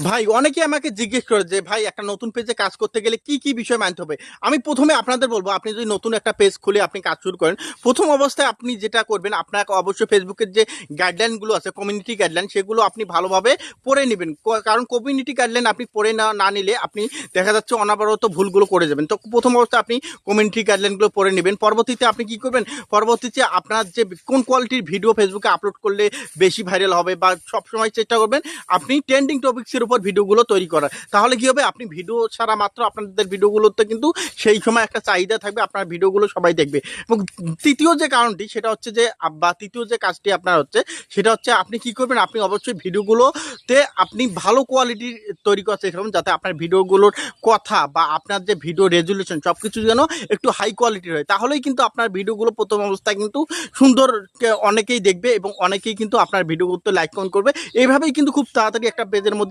ভাই অনেকে আমাকে জিজ্ঞেস করে যে ভাই একটা নতুন পেজে কাজ করতে গেলে কি কি বিষয় মানতে হবে। আমি প্রথমে আপনাদের বলবো, আপনি যদি নতুন একটা পেজ খুলে আপনি কাজ শুরু করেন, প্রথম অবস্থায় আপনি যেটা করবেন, আপনাকে অবশ্যই ফেসবুকের যে গাইডলাইনগুলো আছে, কমিউনিটি গাইডলাইন, সেগুলো আপনি ভালোভাবে পড়ে নেবেন। কারণ কমিউনিটি গাইডলাইন আপনি পড়ে না নিলে আপনি দেখা যাচ্ছে অনাবরত ভুলগুলো করে যাবেন। তো প্রথম অবস্থায় আপনি কমিউনিটি গাইডলাইনগুলো পড়ে নেবেন। পরবর্তীতে আপনি কি করবেন, পরবর্তীতে আপনার যে কোন কোয়ালিটির ভিডিও ফেসবুকে আপলোড করলে বেশি ভাইরাল হবে, বা সবসময় চেষ্টা করবেন আপনি ট্রেন্ডিং টপিক্সের উপর ভিডিওগুলো তৈরি করার। তাহলে কি হবে, আপনি ভিডিও ছাড়া মাত্র আপনাদের ভিডিওগুলোতে কিন্তু সেই সময় একটা চাহিদা থাকবে, আপনার ভিডিওগুলো সবাই দেখবে। এবং তৃতীয় যে কারণটি সেটা হচ্ছে যে, বা তৃতীয় যে কাজটি আপনার হচ্ছে সেটা হচ্ছে, আপনি কি করবেন, আপনি অবশ্যই ভিডিওগুলোতে আপনি ভালো কোয়ালিটির তৈরি করার চেষ্টা করবেন, যাতে আপনার ভিডিওগুলোর কথা বা আপনার যে ভিডিও রেজুলেশন সব কিছু যেন একটু হাই কোয়ালিটির হয়। তাহলেই কিন্তু আপনার ভিডিওগুলো প্রথম অবস্থায় কিন্তু সুন্দর, অনেকেই দেখবে এবং অনেকেই কিন্তু আপনার ভিডিওগুলোতে লাইক কমেন্ট করবে। এইভাবেই কিন্তু খুব তাড়াতাড়ি একটা পেজের মধ্যে